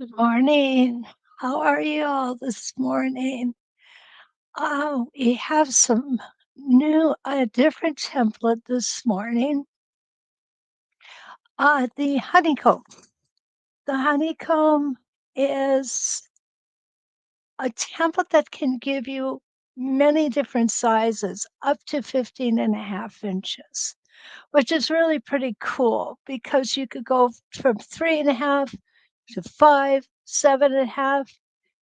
Good morning. How are you all this morning? We have some different template this morning. The honeycomb. The honeycomb is a template that can give you many different sizes, up to 15.5 inches, which is really pretty cool because you could go from 3.5 to 5, 7.5,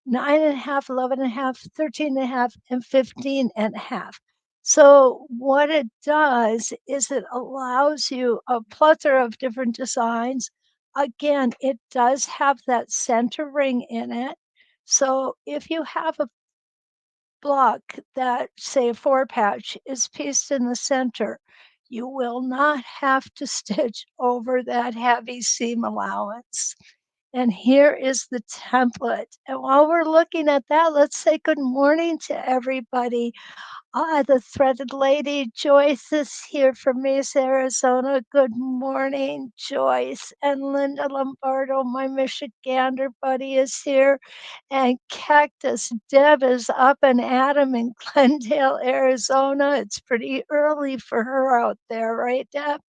9.5, 11.5, 13.5, and 15.5. So what it does is it allows you a plethora of different designs. Again, it does have that center ring in it. So if you have a block that, say, a 4 patch is pieced in the center, you will not have to stitch over that heavy seam allowance. And here is the template. And while we're looking at that, let's say good morning to everybody. The threaded lady, Joyce, is here from Mesa, Arizona. Good morning, Joyce. And Linda Lombardo, my Michigander buddy, is here. And Cactus Deb is up and at 'em in Glendale, Arizona. It's pretty early for her out there, right, Deb?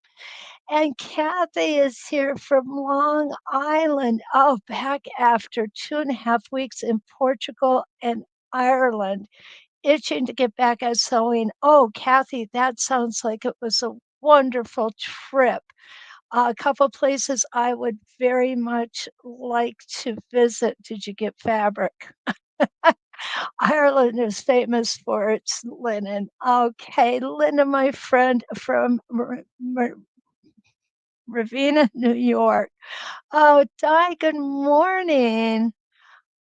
And Kathy is here from Long Island. Oh, back after 2.5 weeks in Portugal and Ireland, itching to get back at sewing. Oh, Kathy, that sounds like it was a wonderful trip. A couple places I would very much like to visit. Did you get fabric? Ireland is famous for its linen. Okay, Linda, my friend from Ravenna, New York. Oh, Di, good morning.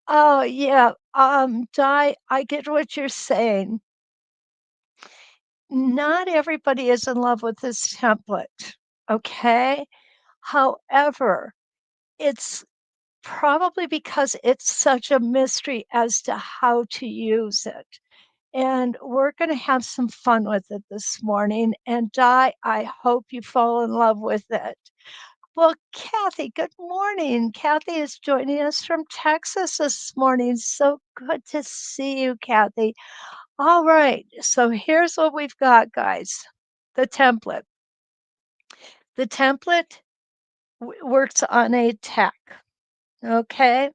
Oh, yeah. Di, I get what you're saying. Not everybody is in love with this template, okay? However, it's probably because it's such a mystery as to how to use it. And we're going to have some fun with it this morning. And Di, I hope you fall in love with it. Well, Kathy, good morning. Kathy is joining us from Texas this morning. So good to see you, Kathy. All right. So here's what we've got, guys. The template. The template works on a tack. Okay.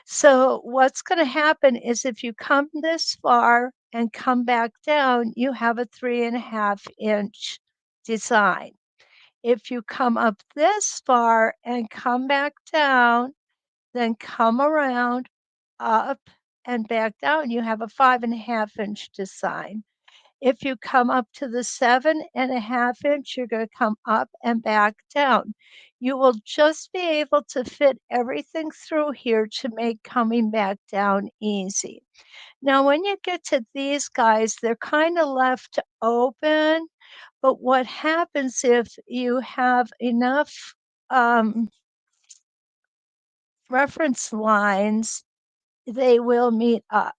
So what's going to happen is if you come this far and come back down, you have a 3.5 inch design. If you come up this far and come back down, then come around, up, and back down, you have a 5.5 inch design. If you come up to the 7.5 inch, you're going to come up and back down. You will just be able to fit everything through here to make coming back down easy. Now, when you get to these guys, they're kind of left open, but what happens if you have enough reference lines, they will meet up.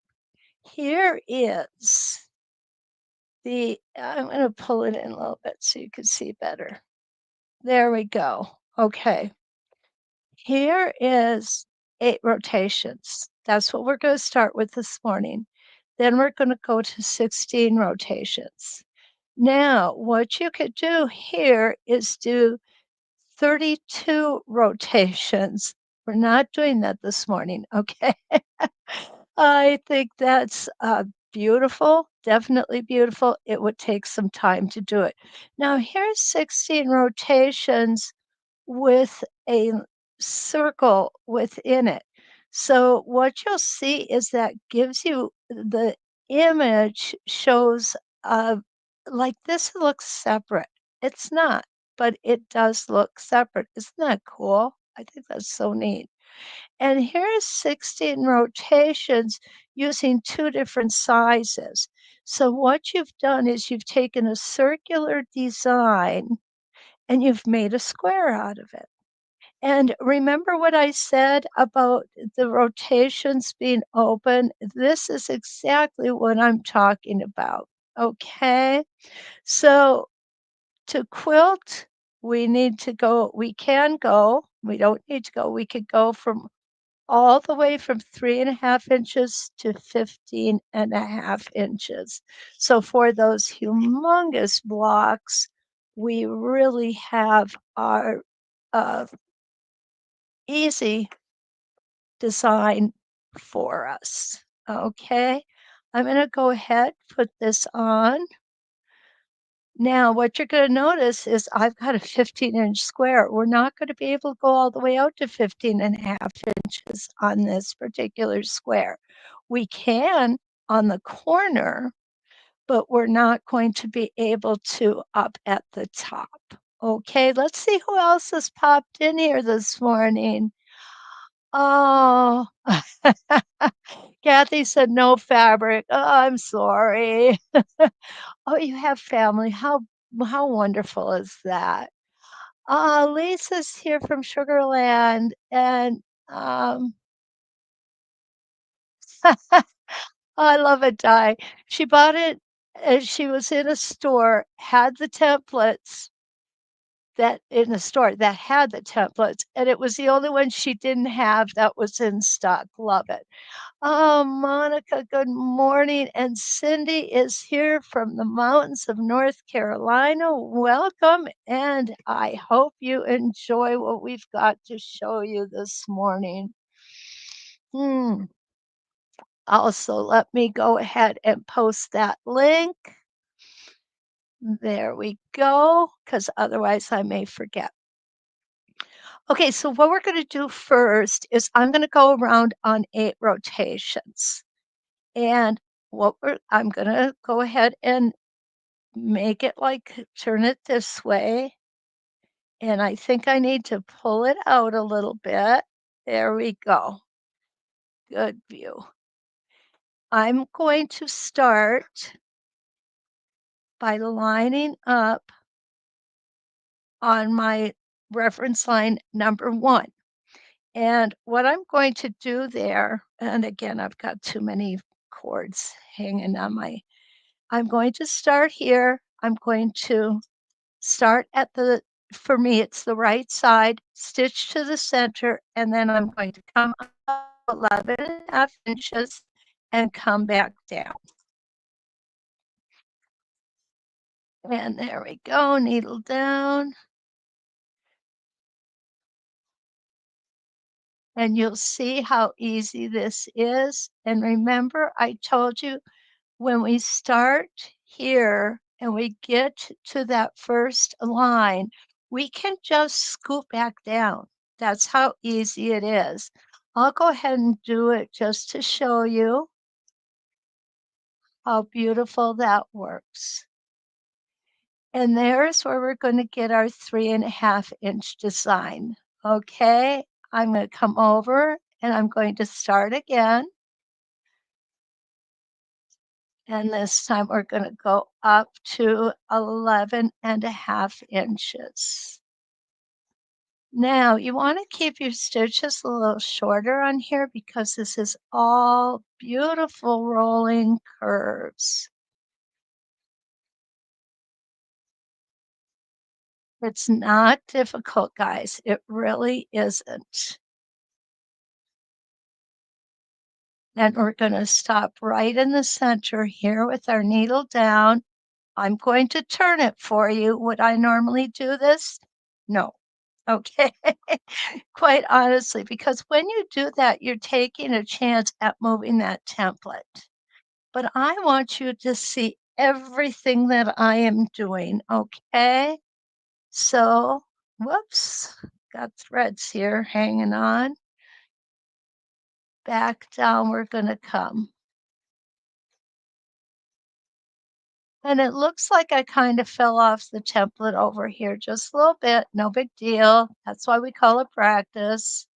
Here is I'm going to pull it in a little bit so you can see better. There we go. Okay. Here is 8 rotations. That's what we're going to start with this morning. Then we're going to go to 16 rotations. Now, what you could do here is do 32 rotations. We're not doing that this morning, okay? I think that's beautiful, definitely beautiful. It would take some time to do it. Now, here's 16 rotations with a circle within it. So, what you'll see is that gives you the image shows like this looks separate. It's not, but it does look separate. Isn't that cool? I think that's so neat. And here's 16 rotations using 2 different sizes. So what you've done is you've taken a circular design and you've made a square out of it. And remember what I said about the rotations being open? This is exactly what I'm talking about. Okay. So to quilt, we need to go, we can go, we don't need to go, we could go from all the way from 3.5 inches to 15.5 inches. So for those humongous blocks, we really have our uh, easy design for us. Okay, I'm going to go ahead, put this on. Now, what you're going to notice is I've got a 15-inch square. We're not going to be able to go all the way out to 15.5 inches on this particular square. We can on the corner, but we're not going to be able to up at the top. Okay, let's see who else has popped in here this morning. Oh, Kathy said no fabric. Oh, I'm sorry. Oh, you have family. How wonderful is that? Lisa's here from Sugarland, and um, I love a die. She bought it as she was in a store, had the templates that in the store that had the templates, and it was the only one she didn't have that was in stock. Love it. Oh, Monica, good morning. And Cindy is here from the mountains of North Carolina. Welcome. And I hope you enjoy what we've got to show you this morning. Hmm. Also, let me go ahead and post that link. There we go, because otherwise I may forget. Okay, so what we're going to do first is I'm going to go around on 8 rotations. And I'm going to go ahead and make it like turn it this way. And I think I need to pull it out a little bit. There we go. Good view. I'm going to start by lining up on my reference line number 1. And what I'm going to do there, and again, I've got too many cords hanging on I'm going to start here. I'm going to start at for me, it's the right side, stitch to the center, and then I'm going to come up 11.5 inches and come back down. And there we go, needle down. And you'll see how easy this is. And remember, I told you when we start here and we get to that first line, we can just scoop back down. That's how easy it is. I'll go ahead and do it just to show you how beautiful that works. And there's where we're going to get our 3.5-inch design. Okay, I'm going to come over and I'm going to start again. And this time we're going to go up to 11.5 inches. Now you want to keep your stitches a little shorter on here because this is all beautiful rolling curves. It's not difficult, guys. It really isn't. And we're going to stop right in the center here with our needle down. I'm going to turn it for you. Would I normally do this? No. Okay. Quite honestly, because when you do that, you're taking a chance at moving that template. But I want you to see everything that I am doing. Okay. So, whoops, got threads here hanging on. Back down, we're going to come. And it looks like I kind of fell off the template over here just a little bit. No big deal. That's why we call it practice.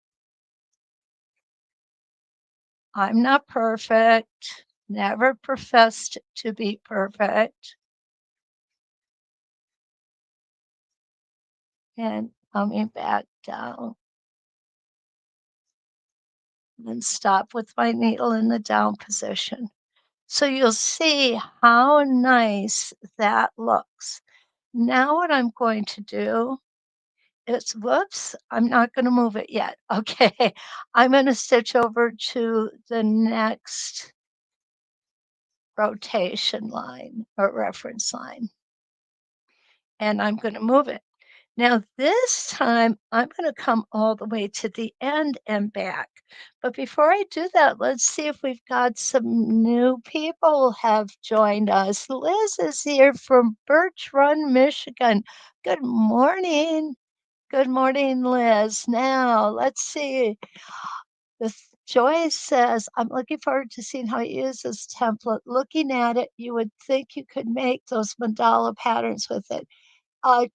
I'm not perfect. Never professed to be perfect. And coming back down. And stop with my needle in the down position. So you'll see how nice that looks. Now what I'm going to do it's whoops, I'm not gonna move it yet. Okay, I'm gonna stitch over to the next rotation line or reference line, and I'm gonna move it. Now this time, I'm gonna come all the way to the end and back. But before I do that, let's see if we've got some new people have joined us. Liz is here from Birch Run, Michigan. Good morning. Good morning, Liz. Now, let's see. Joyce says, I'm looking forward to seeing how you use this template. Looking at it, you would think you could make those mandala patterns with it.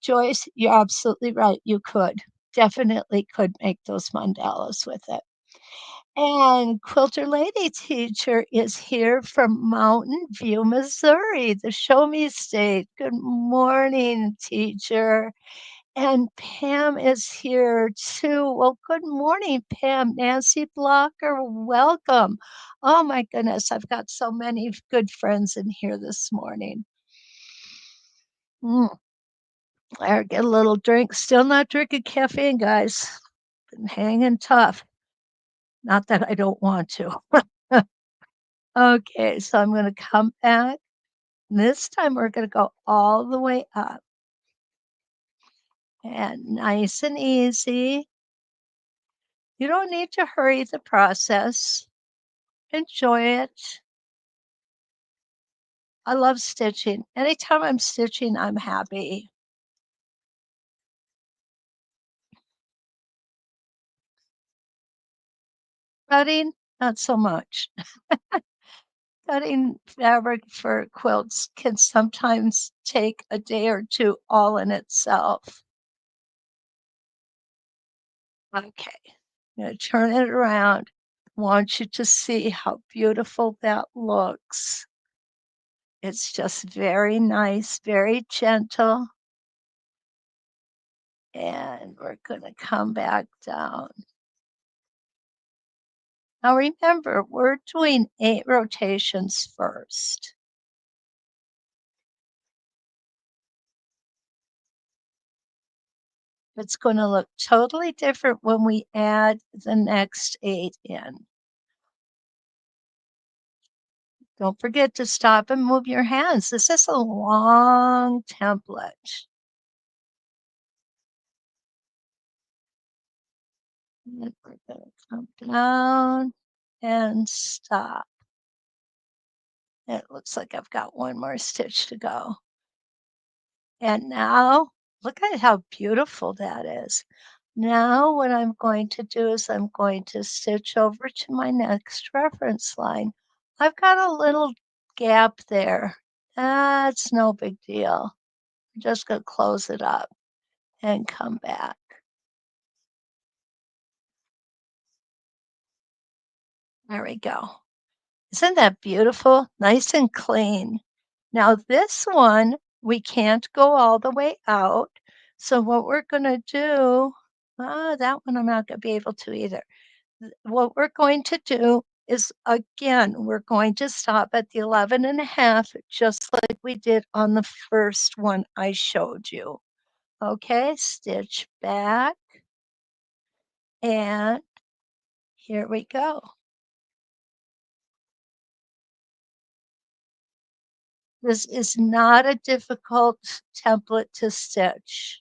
Joyce, you're absolutely right. You could. Definitely could make those mandalas with it. And Quilter Lady Teacher is here from Mountain View, Missouri, the Show Me State. Good morning, teacher. And Pam is here too. Well, good morning, Pam. Nancy Blocker, welcome. Oh my goodness, I've got so many good friends in here this morning. I get a little drink. Still not drinking caffeine, guys. Been hanging tough. Not that I don't want to. Okay, so I'm going to come back. This time we're going to go all the way up. And nice and easy. You don't need to hurry the process. Enjoy it. I love stitching. Anytime I'm stitching, I'm happy. Cutting, not so much. Cutting fabric for quilts can sometimes take a day or two all in itself. Okay, I'm going to turn it around. I want you to see how beautiful that looks. It's just very nice, very gentle. And we're going to come back down. Now remember, we're doing 8 rotations first. It's going to look totally different when we add the next 8 in. Don't forget to stop and move your hands. This is a long template. And we're going to come down and stop. It looks like I've got one more stitch to go. And now, look at how beautiful that is. Now what I'm going to do is I'm going to stitch over to my next reference line. I've got a little gap there. That's no big deal. I'm just going to close it up and come back. There we go. Isn't that beautiful? Nice and clean. Now this one, we can't go all the way out. So what we're going to do, that one I'm not going to be able to either. What we're going to do is, again, we're going to stop at the 11.5, just like we did on the first one I showed you. Okay, stitch back, and here we go. This is not a difficult template to stitch.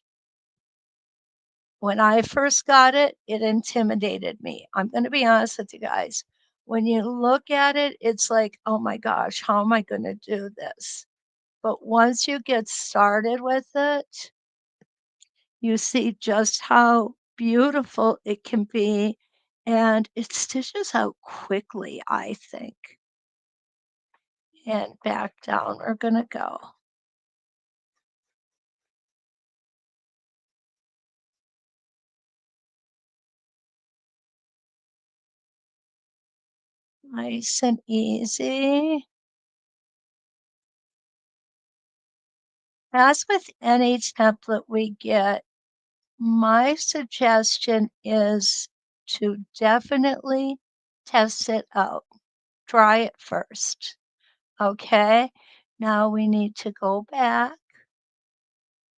When I first got it, it intimidated me. I'm going to be honest with you guys. When you look at it, it's like, oh my gosh, how am I going to do this? But once you get started with it, you see just how beautiful it can be. And it stitches out quickly, I think. And back down we're going to go. Nice and easy. As with any template we get, my suggestion is to definitely test it out. Try it first. Okay, now we need to go back,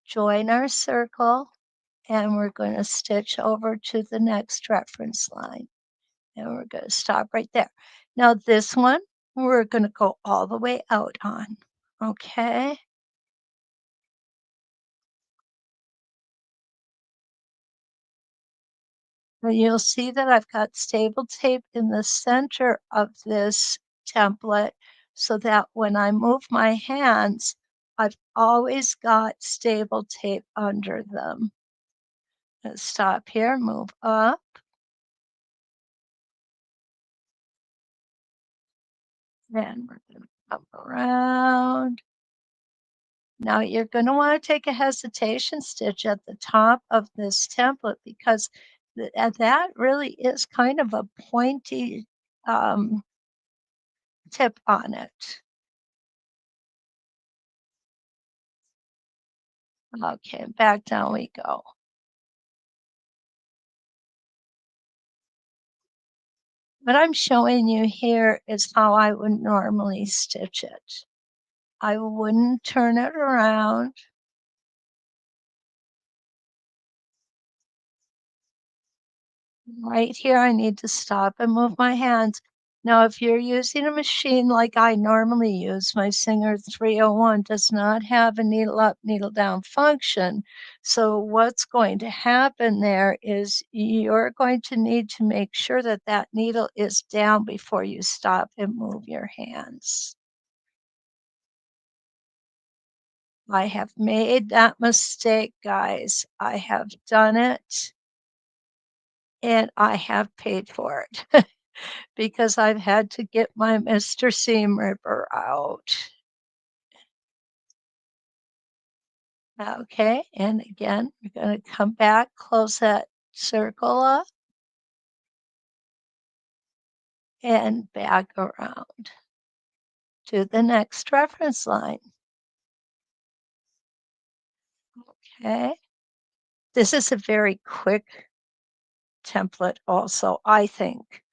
join our circle, and we're going to stitch over to the next reference line. And we're going to stop right there. Now, this one, we're going to go all the way out on. Okay. And you'll see that I've got stable tape in the center of this template so that when I move my hands, I've always got stable tape under them. Let's stop here, move up, and we're going to come around. Now you're going to want to take a hesitation stitch at the top of this template because that really is kind of a pointy um, tip on it. Okay, back down we go. What I'm showing you here is how I would normally stitch it. I wouldn't turn it around. Right here, I need to stop and move my hands. Now, if you're using a machine like I normally use, my Singer 301 does not have a needle up, needle down function. So what's going to happen there is you're going to need to make sure that that needle is down before you stop and move your hands. I have made that mistake, guys. I have done it and I have paid for it. Because I've had to get my Mr. Seam Ripper out. Okay, and again, we're going to come back, close that circle up, and back around to the next reference line. Okay, this is a very quick template also, I think.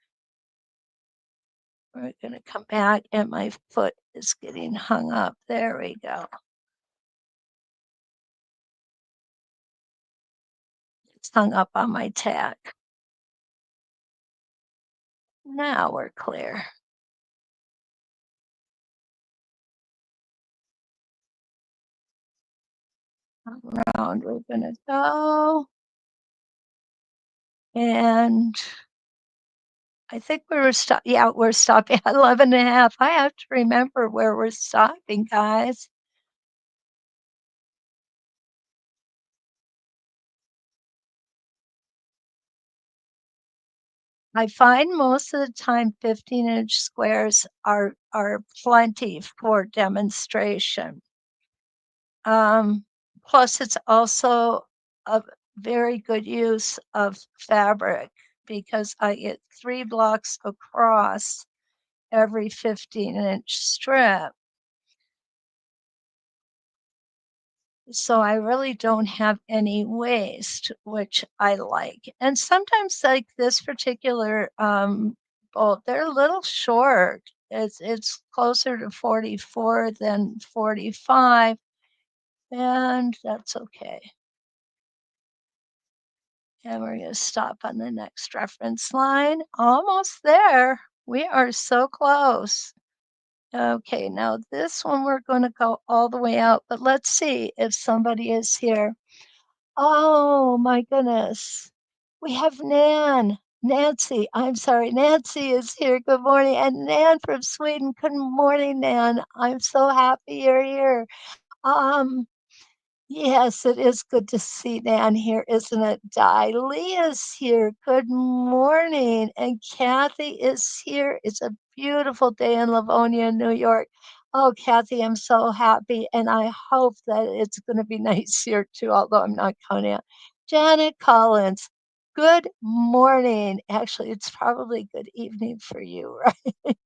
We're going to come back, and my foot is getting hung up. There we go. It's hung up on my tag. Now we're clear. Around we're going to go. And I think we were yeah, we're stopping at 11.5. I have to remember where we're stopping, guys. I find most of the time 15-inch squares are plenty for demonstration. Plus, it's also a very good use of fabric because I get 3 blocks across every 15-inch strip. So I really don't have any waste, which I like. And sometimes like this particular bolt, they're a little short. It's closer to 44 than 45, and that's okay. And we're going to stop on the next reference line. Almost there. We are so close. Okay, now this one we're going to go all the way out, but let's see if somebody is here. Oh my goodness. We have Nan. Nancy, I'm sorry, Nancy is here. Good morning. And Nan from Sweden. Good morning, Nan. I'm so happy you're here. Um, Yes, it is good to see Nan here, isn't it? Leah's here. Good morning. And Kathy is here. It's a beautiful day in Livonia, New York. Oh, Kathy, I'm so happy. And I hope that it's going to be nice here too, although I'm not counting out. Janet Collins, good morning. Actually, it's probably good evening for you, right?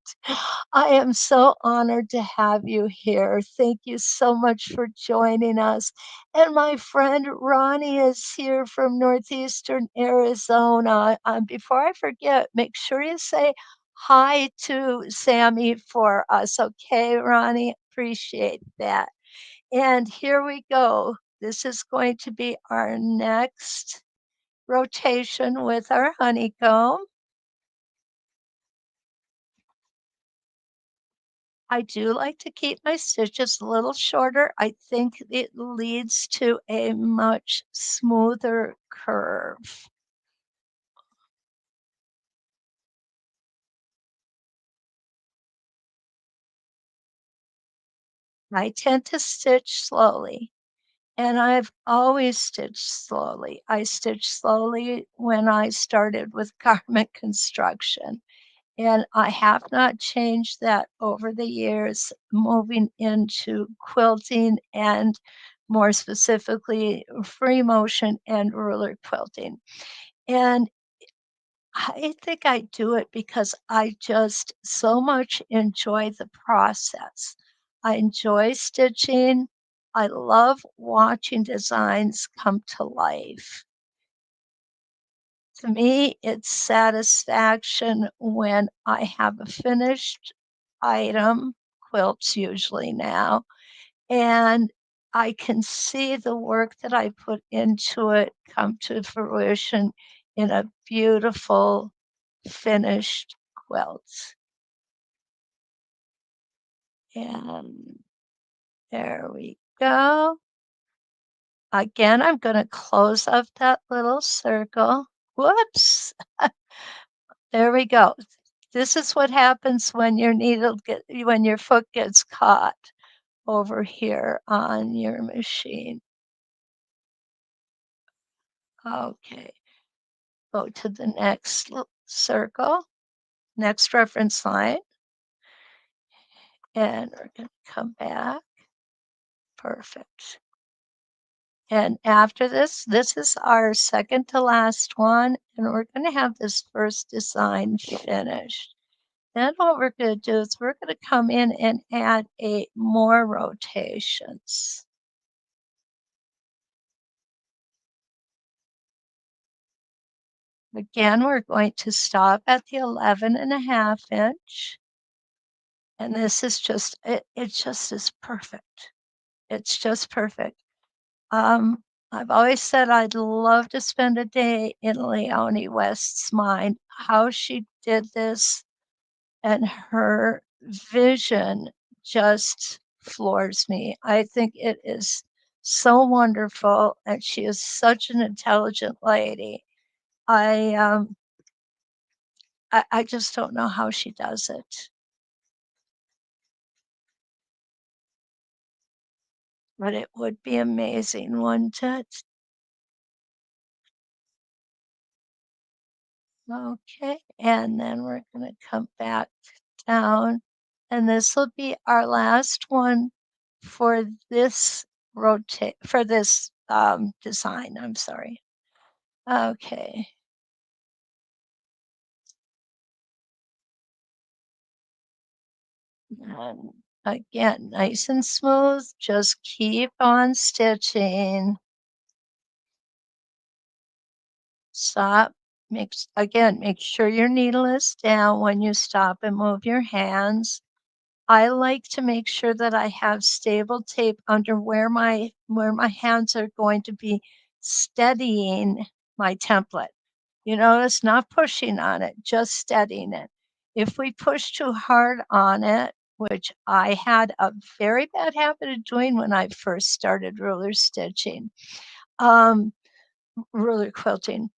I am so honored to have you here. Thank you so much for joining us. And my friend Ronnie is here from Northeastern Arizona. Before I forget, make sure you say hi to Sammy for us. Okay, Ronnie? Appreciate that. And here we go. This is going to be our next rotation with our honeycomb. I do like to keep my stitches a little shorter. I think it leads to a much smoother curve. I tend to stitch slowly, and I've always stitched slowly. I stitched slowly when I started with garment construction, and I have not changed that over the years, moving into quilting and more specifically free motion and ruler quilting. And I think I do it because I just so much enjoy the process. I enjoy stitching. I love watching designs come to life. To me, it's satisfaction when I have a finished item, quilts usually now, and I can see the work that I put into it come to fruition in a beautiful finished quilt. And there we go. Again, I'm going to close up that little circle. Whoops. There we go. This is what happens when your foot gets caught over here on your machine. Okay. Go to the next circle, next reference line, and we're going to come back. Perfect. And after this is our second to last one, and we're going to have this first design finished. Then what we're going to do is we're going to come in and add more rotations. Again, we're going to stop at the 11.5 inch. And this is just, it just is perfect. It's just perfect. I've always said I'd love to spend a day in Leonie West's mind, how she did this, and her vision just floors me. I think it is so wonderful, and she is such an intelligent lady. I um, I just don't know how she does it, but it would be amazing, wouldn't it? Okay, and then we're going to come back down, and this will be our last one for this design. I'm sorry. Okay, and again, nice and smooth. Just keep on stitching. Stop. Make sure your needle is down when you stop and move your hands. I like to make sure that I have stable tape under where my hands are going to be steadying my template. You notice not pushing on it, just steadying it. If we push too hard on it, which I had a very bad habit of doing when I first started um, ruler quilting,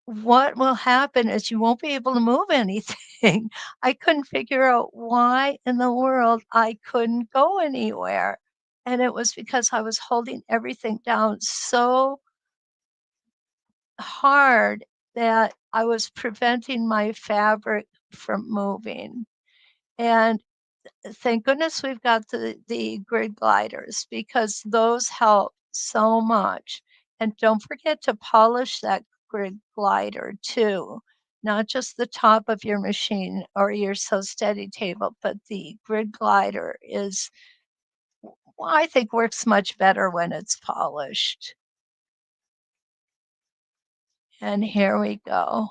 what will happen is you won't be able to move anything. I couldn't figure out why in the world I couldn't go anywhere. And it was because I was holding everything down so hard that I was preventing my fabric from moving. And thank goodness we've got the grid gliders because those help so much. And don't forget to polish that grid glider too. Not just the top of your machine or your Sew Steady table, but the grid glider is, well, I think works much better when it's polished. And here we go.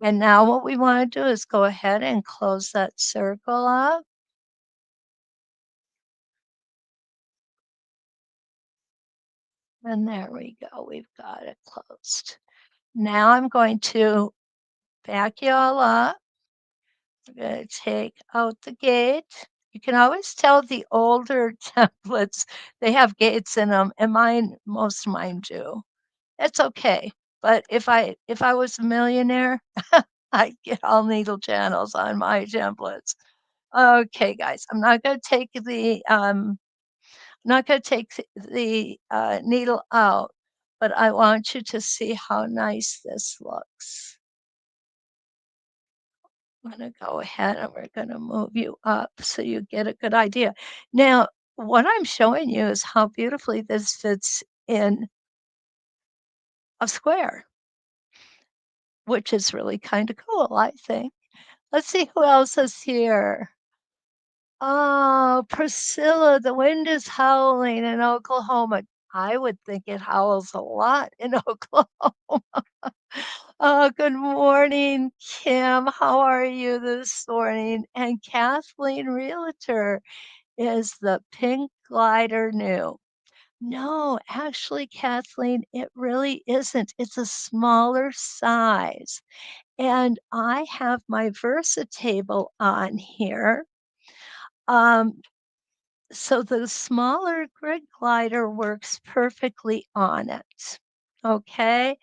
And now what we want to do is go ahead and close that circle up. And there we go. We've got it closed. Now I'm going to back you all up. I'm going to take out the gate. You can always tell the older templates, they have gates in them, and most of mine do. It's okay. But if I was a millionaire, I'd get all needle channels on my templates. Okay, guys, not going to take the needle out, but I want you to see how nice this looks. I'm going to go ahead and we're going to move you up so you get a good idea. Now, what I'm showing you is how beautifully this fits in a square, which is really kind of cool, I think. Let's see who else is here. Oh, Priscilla, the wind is howling in Oklahoma. I would think it howls a lot in Oklahoma. Oh, good morning, Kim. How are you this morning? And Kathleen Realtor, is the pink glider new? No, actually, Kathleen, it really isn't. It's a smaller size. And I have my Versa table on here. Um, so the smaller grid glider works perfectly on it. Okay.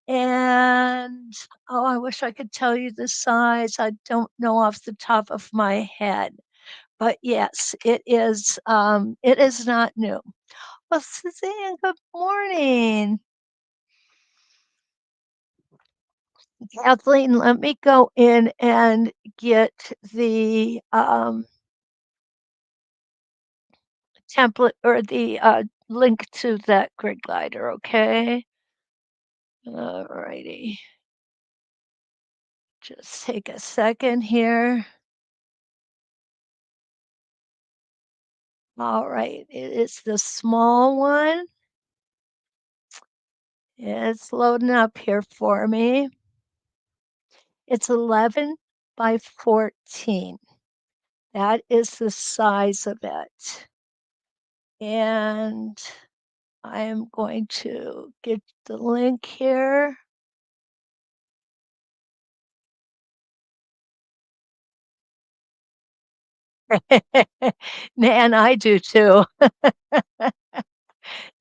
And oh, I wish I could tell you the size. I don't know off the top of my head. But yes, it is not new. Well, Suzanne, good morning. Kathleen, let me go in and get the template or the link to that grid glider, okay? All righty. Just take a second here. All right, it is the small one. It's loading up here for me. It's 11 by 14. That is the size of it. And I am going to get the link here. Nan, I do too.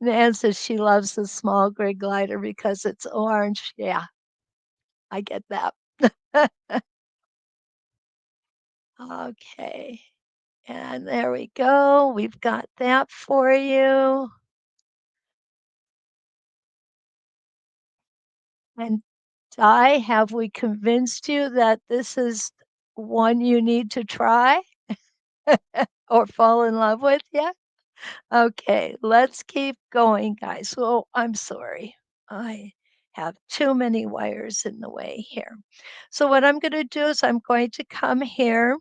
Nan says she loves the small grid glider because it's orange. Yeah, I get that. Okay. And there we go. We've got that for you. And Di, have we convinced you that this is one you need to try or fall in love with yet? Okay, let's keep going, guys. Oh, I'm sorry. I have too many wires in the way here. So what I'm going to do is I'm going to come here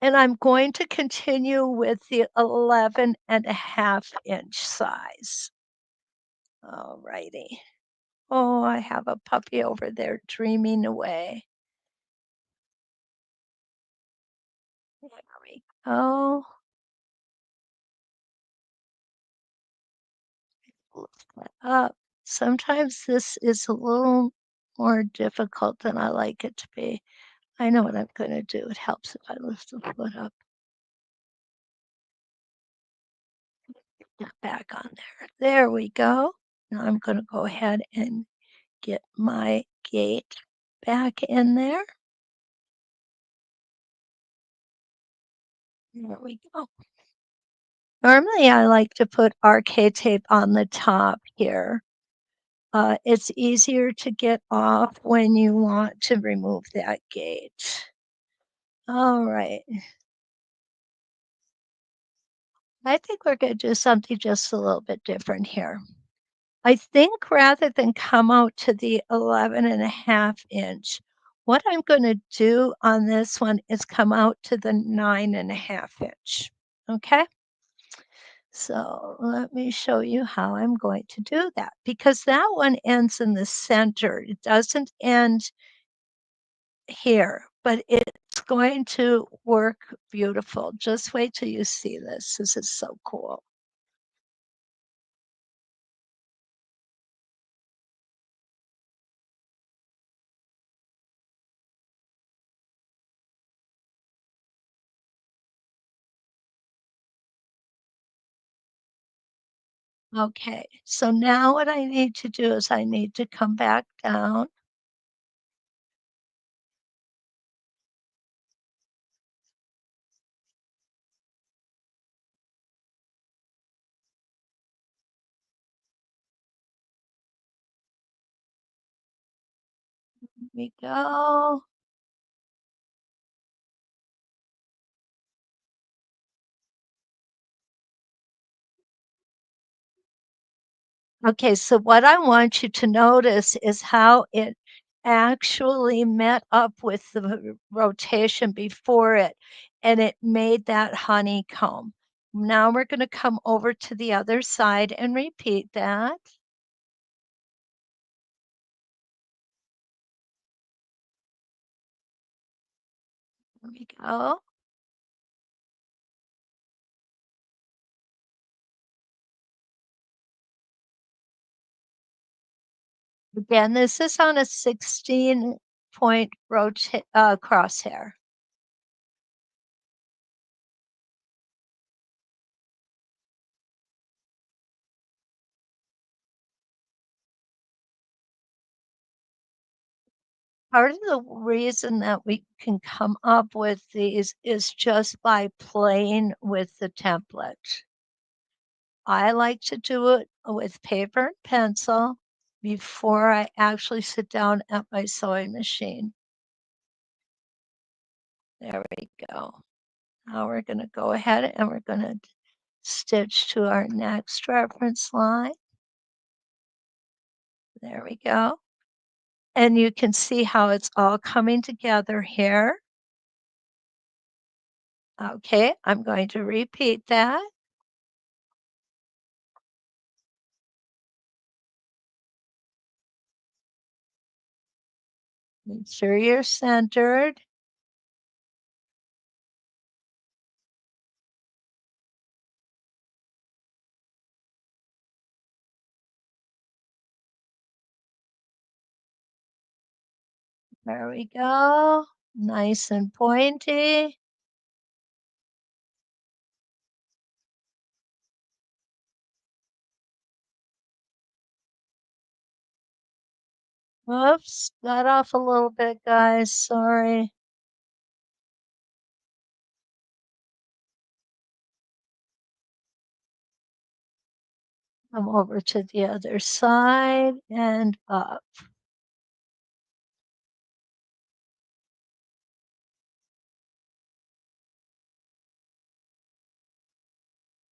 and I'm going to continue with the 11.5 inch size. All righty. Oh, I have a puppy over there dreaming away. There we go. Lift that up. Sometimes this is a little more difficult than I like it to be. I know what I'm going to do. It helps if I lift the foot up. Get back on there. There we go. Now I'm going to go ahead and get my gate back in there. There we go. Normally, I like to put RK tape on the top here. It's easier to get off when you want to remove that gate. All right. I think we're going to do something just a little bit different here. I think rather than come out to the 11.5 inch, what I'm going to do on this one is come out to the 9.5 inch. Okay. So let me show you how I'm going to do that because that one ends in the center. It doesn't end here, but it's going to work beautiful. Just wait till you see this. This is so cool. Okay, so now what I need to do is I need to come back down. Here we go. Okay, so what I want you to notice is how it actually met up with the rotation before it, and it made that honeycomb. Now we're going to come over to the other side and repeat that. There we go. Again, this is on a 16-point crosshair. Part of the reason that we can come up with these is just by playing with the template. I like to do it with paper and pencil before I actually sit down at my sewing machine. There we go. Now we're going to go ahead and we're going to stitch to our next reference line. There we go. And you can see how it's all coming together here. Okay, I'm going to repeat that. Make sure you're centered. There we go. Nice and pointy. Whoops, got off a little bit, guys. Sorry. Come over to the other side and up.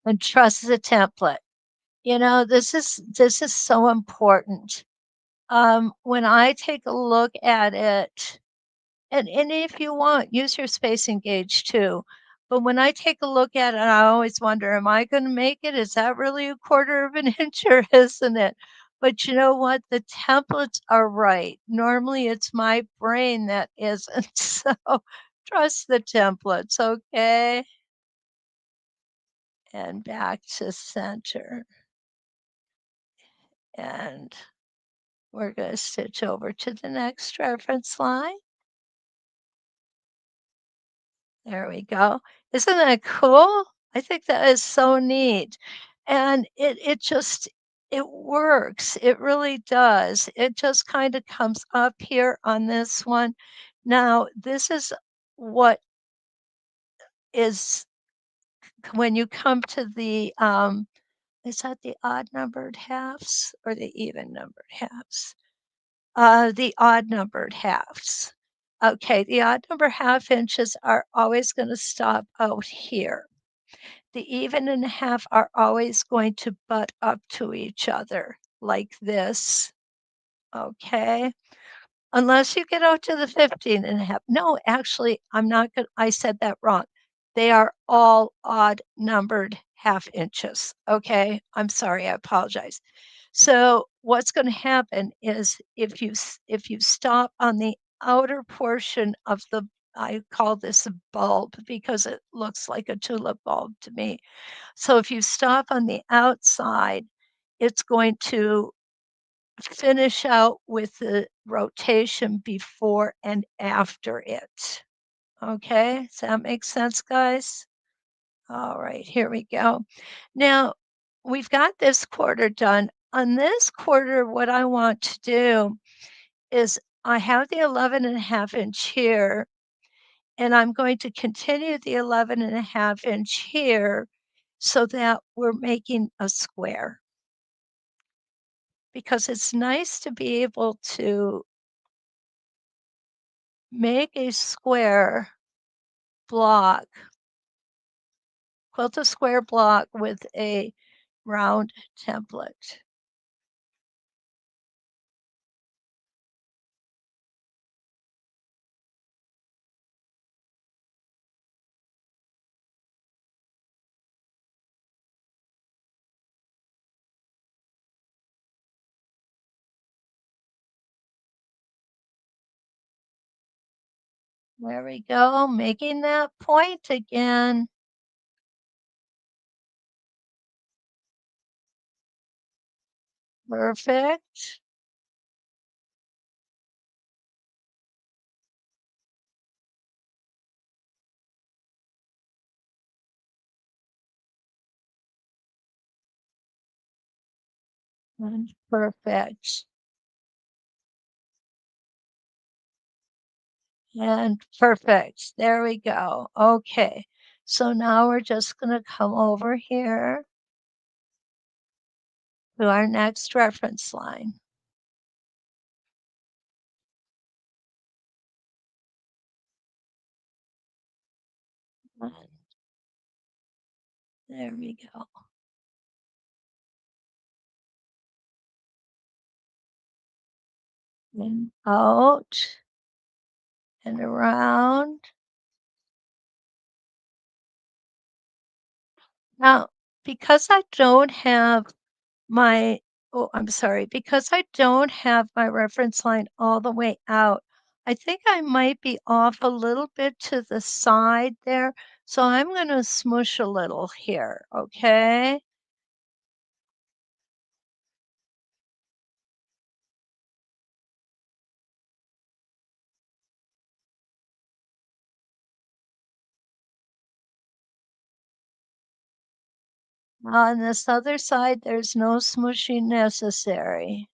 And trust the template. You know, this is so important. When I take a look at it, and if you want, use your spacing gauge too. But when I take a look at it, I always wonder, am I going to make it? Is that really a quarter of an inch or isn't it? But you know what? The templates are right. Normally it's my brain that isn't. So trust the templates, okay? And back to center. And we're going to stitch over to the next reference line. There we go. Isn't that cool? I think that is so neat. And it just it works. It really does. It just kind of comes up here on this one. Now, this is what is when you come to the is that the odd numbered halves or the even numbered halves? The odd numbered halves. Okay, the odd number half inches are always going to stop out here. The even and a half are always going to butt up to each other like this. Okay. Unless you get out to the 15 and a half. No, actually, I'm not going to, I said that wrong. They are all odd numbered half inches. Okay. I'm sorry. I apologize. So what's going to happen is if you stop on the outer portion of the I call this a bulb because it looks like a tulip bulb to me. So if you stop on the outside, it's going to finish out with the rotation before and after it. Okay, does that make sense, guys? All right, here we go. Now, we've got this quarter done. On this quarter, what I want to do is I have the 11.5-inch here, and I'm going to continue the 11.5-inch here so that we're making a square. Because it's nice to be able to make a square block, quilt a square block with a round template. There we go, making that point again. Perfect. And perfect. And perfect. There we go. Okay. So now we're just going to come over here to our next reference line. And there we go. And out and around. Now, because I don't have my, oh, I'm sorry, because I don't have my reference line all the way out, I think I might be off a little bit to the side there. So I'm going to smoosh a little here, okay? On this other side, there's no smooshing necessary.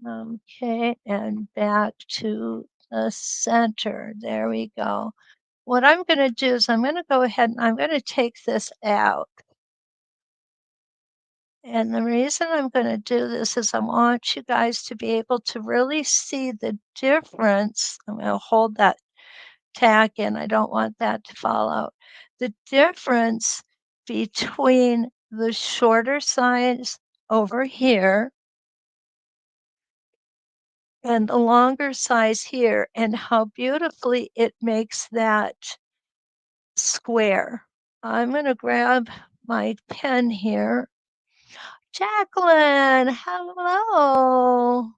Okay, and back to the center. There we go. What I'm going to do is I'm going to go ahead and I'm going to take this out. And the reason I'm going to do this is I want you guys to be able to really see the difference. I'm going to hold that tack in. I don't want that to fall out. The difference between the shorter size over here and the longer size here and how beautifully it makes that square. I'm going to grab my pen here. Jacqueline, hello.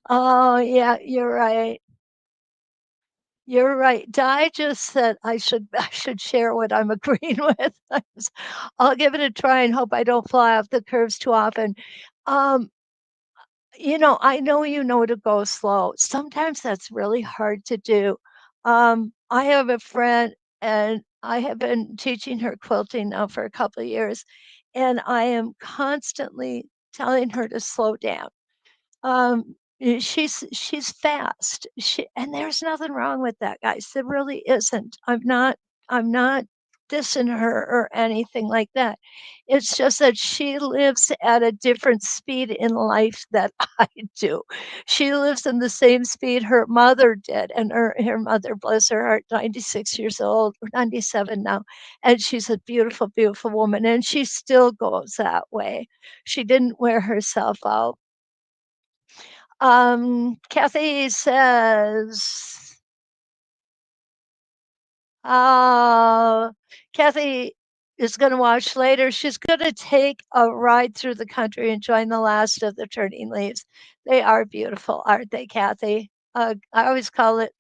Oh, yeah, you're right. You're right. Di just said I should share what I'm agreeing with. I'll give it a try and hope I don't fly off the curves too often. Um, I know you know to go slow. Sometimes that's really hard to do. I have a friend, and I have been teaching her quilting now for a couple of years, and I am constantly telling her to slow down. She's fast. And there's nothing wrong with that, guys. There really isn't. I'm not dissing her or anything like that. It's just that she lives at a different speed in life that I do. She lives in the same speed her mother did, and her mother, bless her heart, 96 years old, or 97 now, and she's a beautiful, beautiful woman, and she still goes that way. She didn't wear herself out. Kathy says, uh, Kathy is going to watch later. She's going to take a ride through the country and join the last of the turning leaves. They are beautiful, aren't they, Kathy? I always call it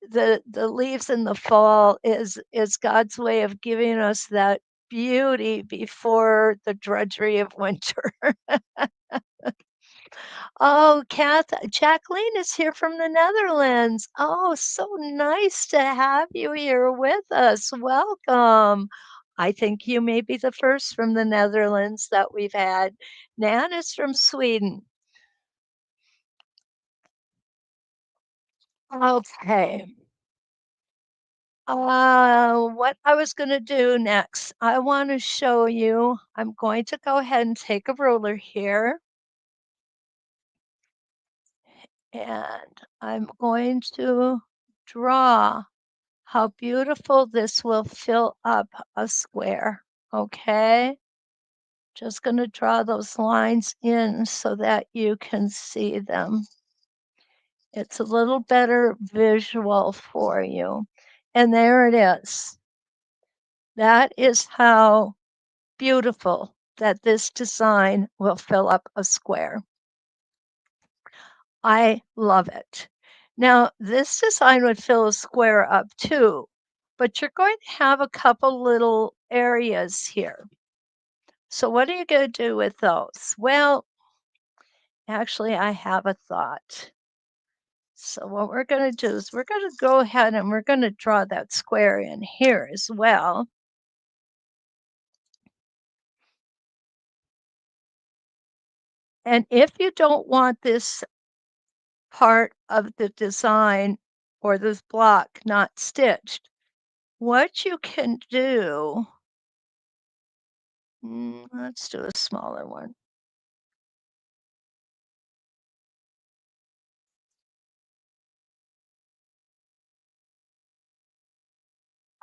the leaves in the fall is God's way of giving us that beauty before the drudgery of winter. Oh, Jacqueline is here from the Netherlands. Oh, so nice to have you here with us. Welcome. I think you may be the first from the Netherlands that we've had. Nan is from Sweden. Okay. What I was going to do next, I want to show you. I'm going to go ahead and take a ruler here, and I'm going to draw how beautiful this will fill up a square. Okay, just going to draw those lines in so that you can see them. It's a little better visual for you. And there it is. That is how beautiful that this design will fill up a square. I love it. Now, this design would fill a square up too, but you're going to have a couple little areas here. So what are you going to do with those? Well, actually, I have a thought. So what we're going to do is we're going to go ahead and we're going to draw that square in here as well. And if you don't want this part of the design or this block not stitched, what you can do, let's do a smaller one.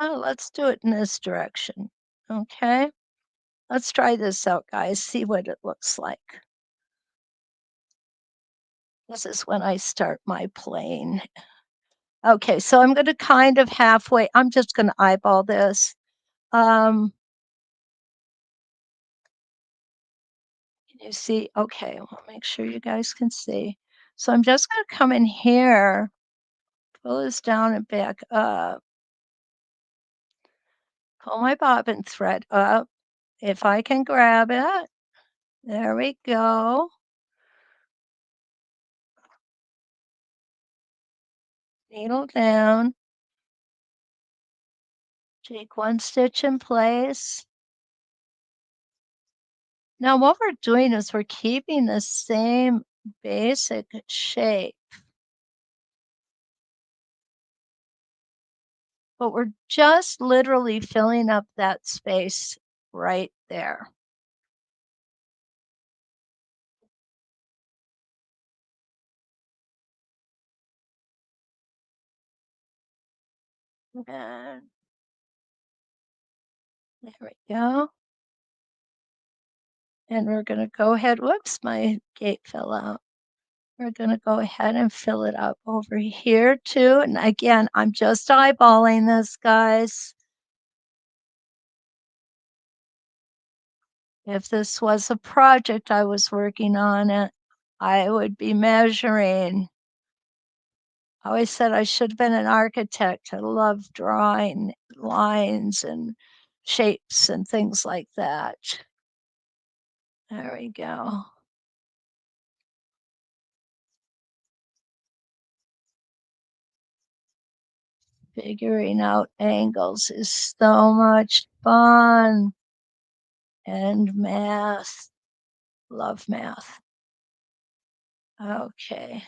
Oh, let's do it in this direction. Okay, let's try this out, guys. See what it looks like. This is when I start my plane. Okay, so I'm going to kind of halfway, I'm just going to eyeball this. Can you see? Okay, well, make sure you guys can see. So I'm just going to come in here, pull this down and back up, pull my bobbin thread up. If I can grab it, there we go. Needle down, take one stitch in place. Now what we're doing is we're keeping the same basic shape, but we're just literally filling up that space right there. And there we go. And we're going to go ahead. Whoops, my gate fell out. We're going to go ahead and fill it up over here too. And again, I'm just eyeballing this, guys. If this was a project I was working on it, I would be measuring. I always said I should have been an architect. I love drawing lines and shapes and things like that. There we go. Figuring out angles is so much fun. And math. Love math. Okay.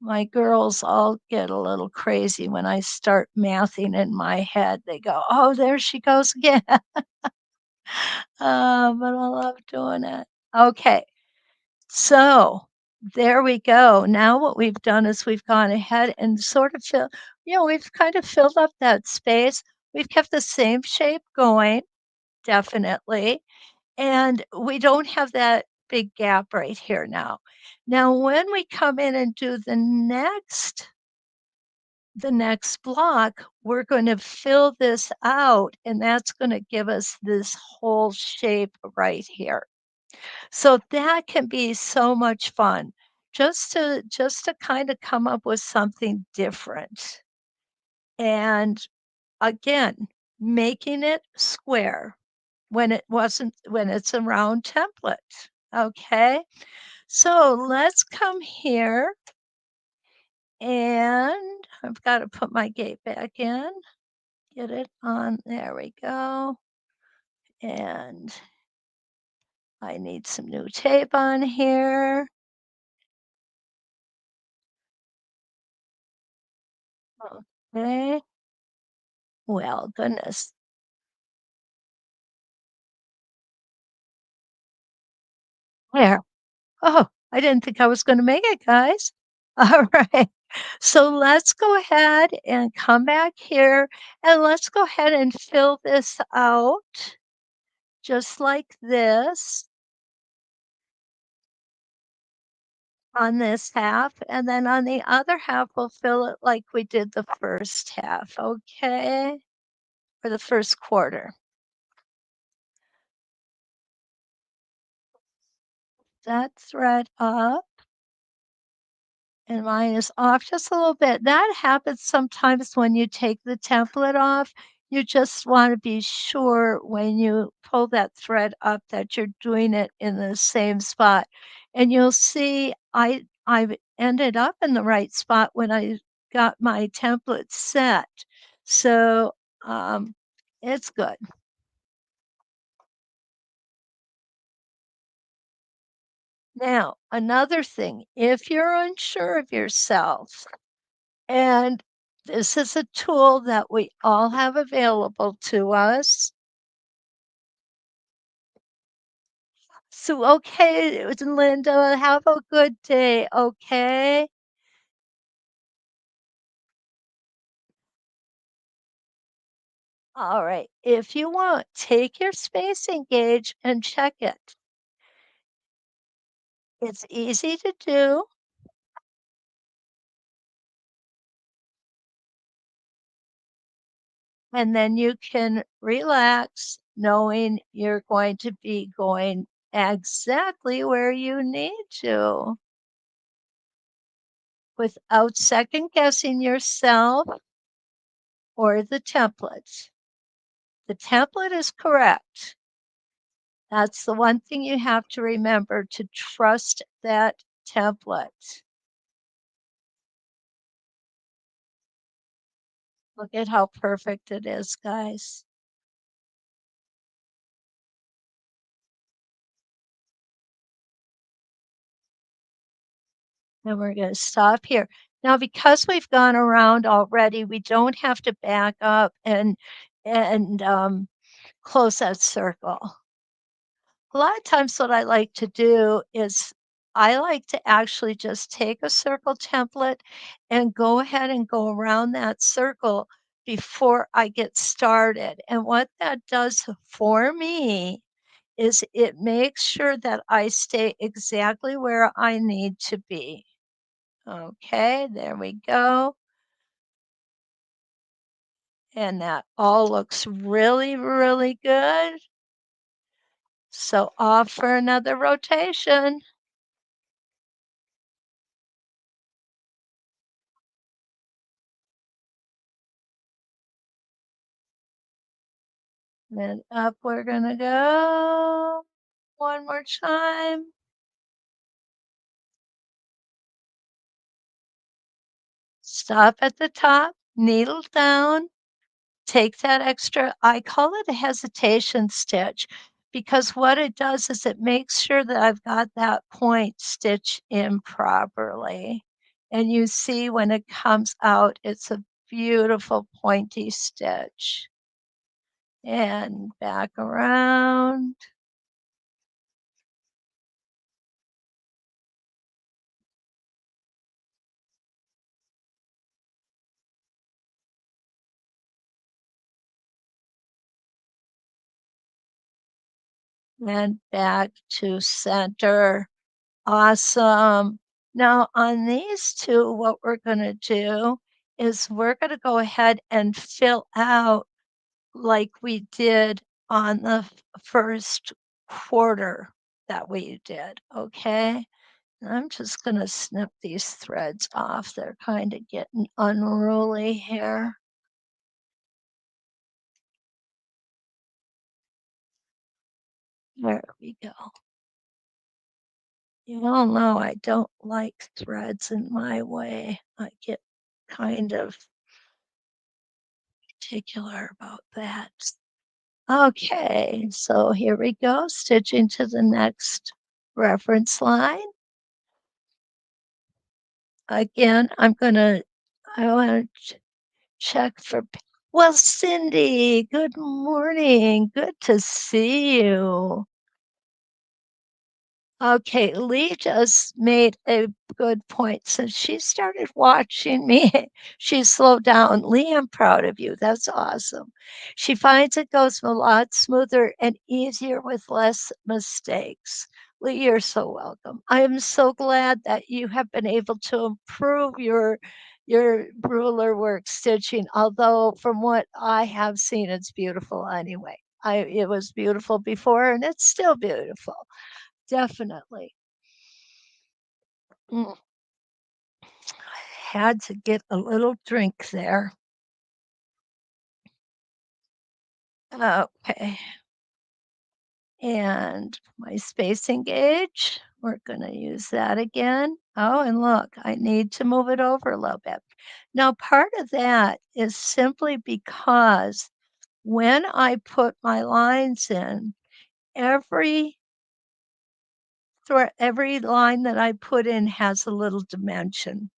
My girls all get a little crazy when I start mathing in my head. They go, "Oh, there she goes again." But I love doing it. Okay. So there we go. Now what we've done is we've gone ahead and sort of we've kind of filled up that space. We've kept the same shape going, definitely. And we don't have that big gap right here now. Now, when we come in and do the next block, we're going to fill this out, and that's going to give us this whole shape right here. So that can be so much fun. just to kind of come up with something different. And again, making it square when it's a round template. Okay. So let's come here and I've got to put my gate back in, get it on. There we go. And I need some new tape on here. Okay. Well, goodness. There. Oh, I didn't think I was gonna make it, guys. All right. So let's go ahead and come back here, and let's go ahead and fill this out just like this on this half, and then on the other half, we'll fill it like we did the first half, okay? For the first quarter. That thread up. And mine is off just a little bit. That happens sometimes when you take the template off. You just want to be sure when you pull that thread up that you're doing it in the same spot. And you'll see I've ended up in the right spot when I got my template set. So it's good. Now, another thing, if you're unsure of yourself, and this is a tool that we all have available to us. So, okay, Linda, have a good day, okay? All right. If you want, take your spacing gauge and check it. It's easy to do. And then you can relax knowing you're going to be going exactly where you need to without second guessing yourself or the template. The template is correct. That's the one thing you have to remember, to trust that template. Look at how perfect it is, guys. And we're going to stop here. Now, because we've gone around already, we don't have to back up and close that circle. A lot of times what I like to do is I like to actually just take a circle template and go ahead and go around that circle before I get started. And what that does for me is it makes sure that I stay exactly where I need to be. Okay, there we go. And that all looks really, really good. So off for another rotation. Then up we're gonna go one more time. Stop at the top, needle down, take that extra, I call it a hesitation stitch, because what it does is it makes sure that I've got that point stitched in properly. And you see when it comes out, it's a beautiful pointy stitch. And back around. And back to center. Awesome. Now on these two, what we're gonna do is we're gonna go ahead and fill out like we did on the first quarter that we did, okay? I'm just going to snip these threads off. They're kind of getting unruly here. There we go. You all know I don't like threads in my way. I get kind of particular about that. Okay, so here we go, stitching to the next reference line. Again, I want to check for, well, Cindy, good morning. Good to see you. Okay, Lee just made a good point. Since she started watching me, she slowed down. Lee, I'm proud of you. That's awesome. She finds it goes a lot smoother and easier with less mistakes. Lee, you're so welcome. I am so glad that you have been able to improve your ruler work stitching. Although from what I have seen, it's beautiful anyway. It was beautiful before and it's still beautiful. Definitely. Mm, had to get a little drink there. Okay. And my spacing gauge, we're going to use that again. Oh, and look, I need to move it over a little bit. Now, part of that is simply because when I put my lines in, every every line that I put in has a little dimension.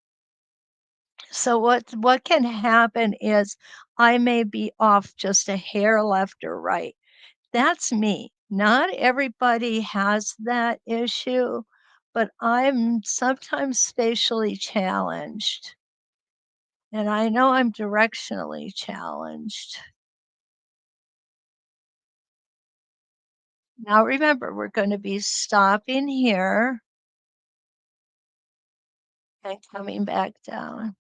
So what can happen is I may be off just a hair left or right. That's me. Not everybody has that issue, but I'm sometimes spatially challenged. And I know I'm directionally challenged. Now remember, we're going to be stopping here and coming back down.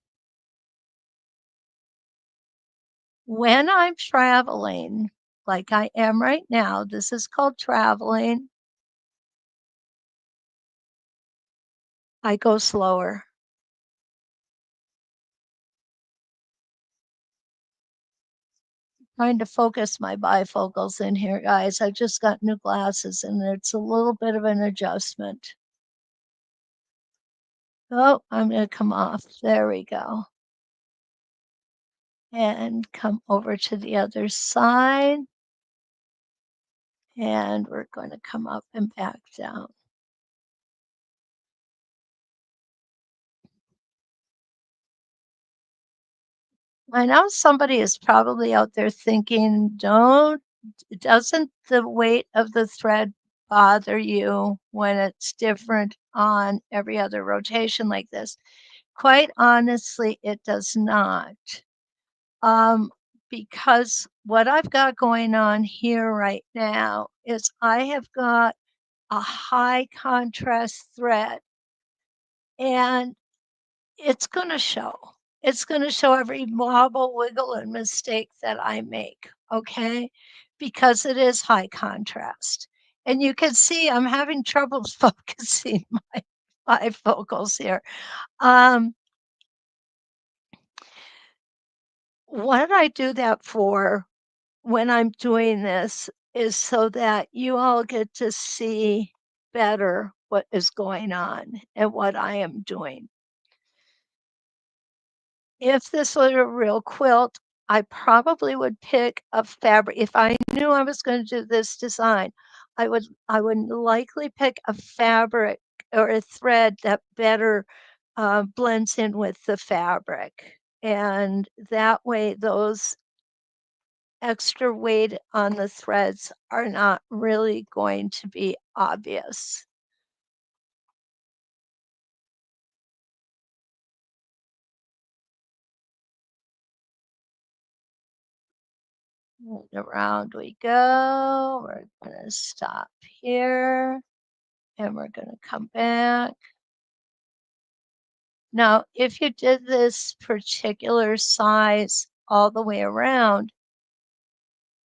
When I'm traveling, like I am right now, this is called traveling, I go slower. Trying to focus my bifocals in here, guys. I just got new glasses and it's a little bit of an adjustment. Oh, I'm going to come off. There we go. And come over to the other side. And we're going to come up and back down. I know somebody is probably out there thinking, doesn't the weight of the thread bother you when it's different on every other rotation like this? Quite honestly, it does not. Um, because what I've got going on here right now is I have got a high contrast thread and it's going to show. It's going to show every wobble, wiggle, and mistake that I make, okay? Because it is high contrast. And you can see I'm having trouble focusing my bifocals here. Um, what I do that for when I'm doing this is so that you all get to see better what is going on and what I am doing. If this were a real quilt, I probably would pick a fabric. If I knew I was going to do this design, I would likely pick a fabric or a thread that better blends in with the fabric. And that way, those extra weight on the threads are not really going to be obvious. And around we go. We're going to stop here and we're going to come back. Now, if you did this particular size all the way around,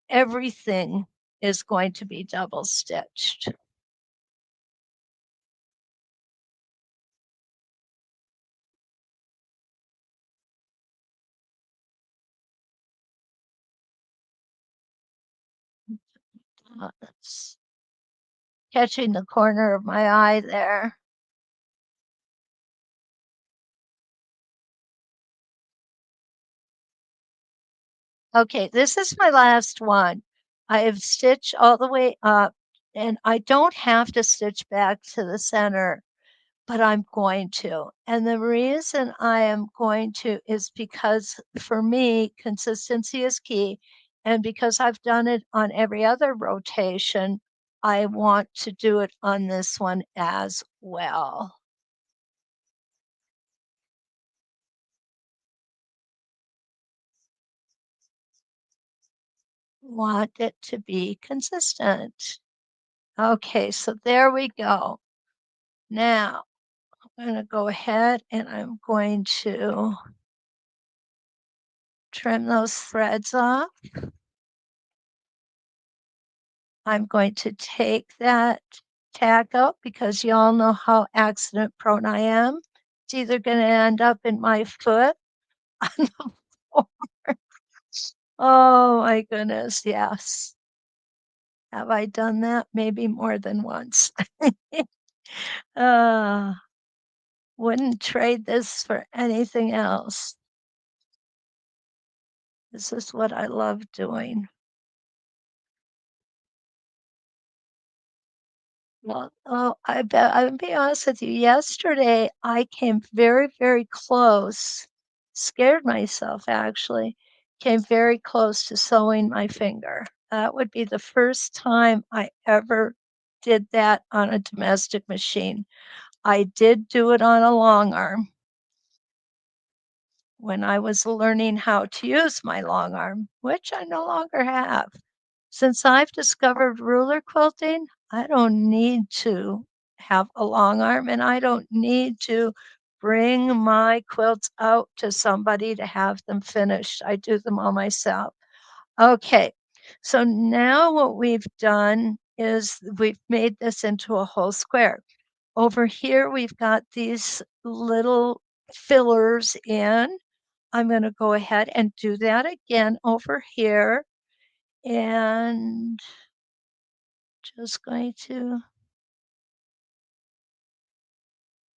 everything is going to be double stitched. It's catching the corner of my eye there. Okay, this is my last one. I have stitched all the way up, and I don't have to stitch back to the center, but I'm going to. And the reason I am going to is because for me, consistency is key. And because I've done it on every other rotation, I want to do it on this one as well. Want it to be consistent. Okay, so there we go. Now I'm going to go ahead and I'm going to trim those threads off. I'm going to take that tack out because you all know how accident prone I am. It's either going to end up in my foot on the floor. Oh my goodness, yes. Have I done that? Maybe more than once. uh, wouldn't trade this for anything else. This is what I love doing. Well, oh, I bet I'll be honest with you. Yesterday, I came very, very close, scared myself actually, came very close to sewing my finger. That would be the first time I ever did that on a domestic machine. I did do it on a long arm when I was learning how to use my long arm, which I no longer have. Since I've discovered ruler quilting, I don't need to have a long arm and I don't need to bring my quilts out to somebody to have them finished. I do them all myself. Okay, so now what we've done is we've made this into a whole square. Over here, we've got these little fillers in. I'm going to go ahead and do that again over here. And just going to,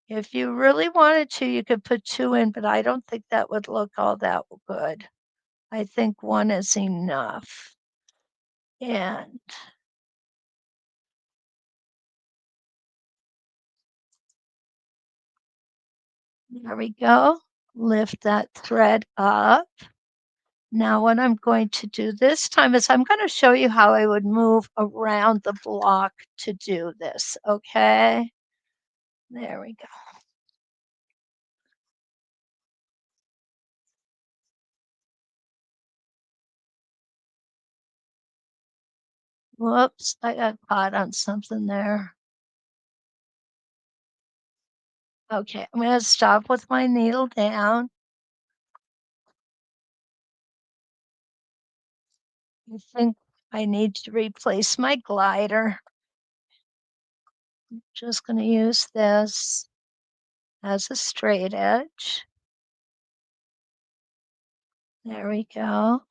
if you really wanted to, you could put two in, but I don't think that would look all that good. I think one is enough. And there we go. Lift that thread up. Now what I'm going to do this time is I'm going to show you how I would move around the block to do this, okay? There we go. Whoops, I got caught on something there. Okay, I'm going to stop with my needle down. I think I need to replace my glider. I'm just going to use this as a straight edge. There we go.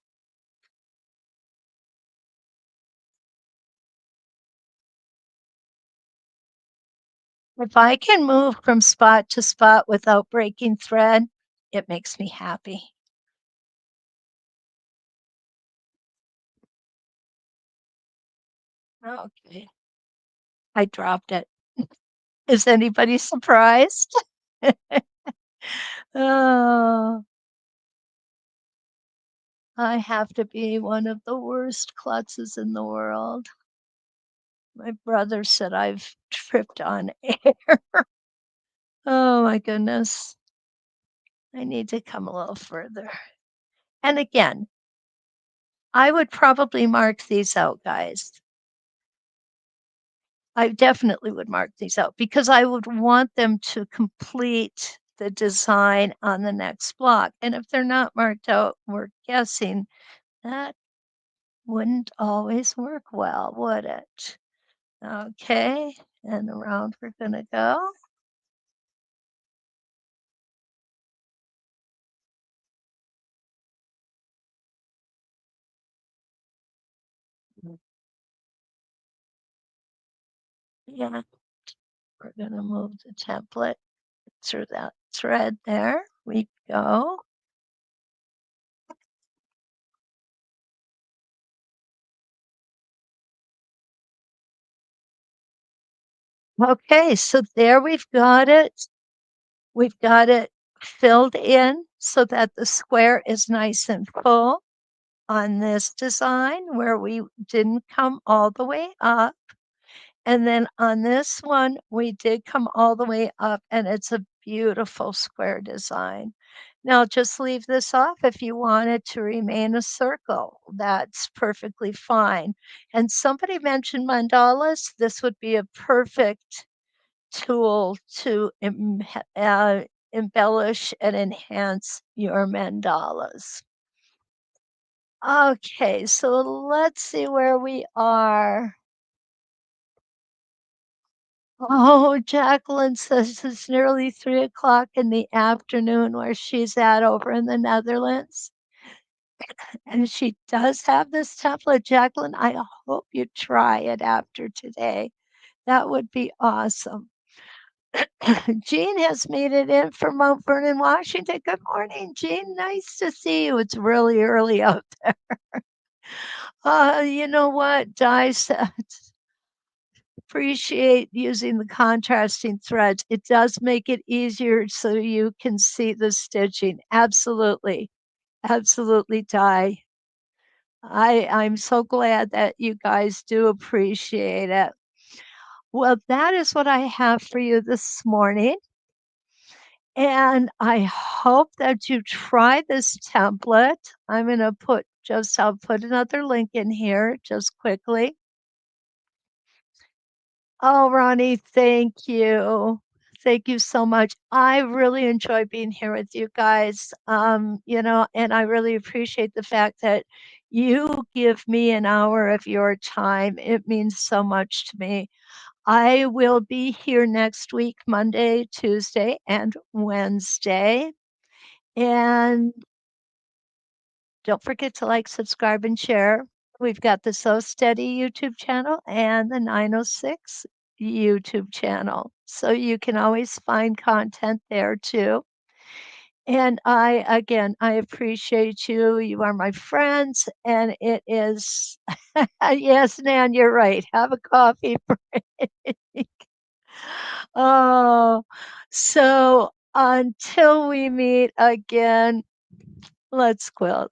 If I can move from spot to spot without breaking thread, it makes me happy. Okay. I dropped it. Is anybody surprised? Oh, I have to be one of the worst klutzes in the world. My brother said I've tripped on air. Oh my goodness. I need to come a little further. And again, I would probably mark these out, guys. I definitely would mark these out because I would want them to complete the design on the next block. And if they're not marked out, we're guessing that wouldn't always work well, would it? Okay, and around we're gonna go. And we're going to move the template through that thread. There we go. Okay, so there we've got it. We've got it filled in so that the square is nice and full on this design where we didn't come all the way up. And then on this one, we did come all the way up, and it's a beautiful square design. Now, just leave this off if you want it to remain a circle. That's perfectly fine. And somebody mentioned mandalas. This would be a perfect tool to embellish and enhance your mandalas. Okay, so let's see where we are. Oh, Jacqueline says it's nearly 3 o'clock in the afternoon where she's at over in the Netherlands. And she does have this template. Jacqueline, I hope you try it after today. That would be awesome. Jean has made it in from Mount Vernon, Washington. Good morning, Jean. Nice to see you. It's really early out there. You know what? Di said, appreciate using the contrasting threads. It does make it easier so you can see the stitching. Absolutely. Absolutely, Di. I'm so glad that you guys do appreciate it. Well, that is what I have for you this morning. And I hope that you try this template. I'll put another link in here just quickly. Oh, Ronnie, thank you. Thank you so much. I really enjoy being here with you guys. And I really appreciate the fact that you give me an hour of your time. It means so much to me. I will be here next week, Monday, Tuesday, and Wednesday. And don't forget to like, subscribe, and share. We've got the So Steady YouTube channel and the 906 YouTube channel. So you can always find content there too. And I appreciate you. You are my friends. And it is, yes, Nan, you're right. Have a coffee break. Oh, so until we meet again, let's quilt.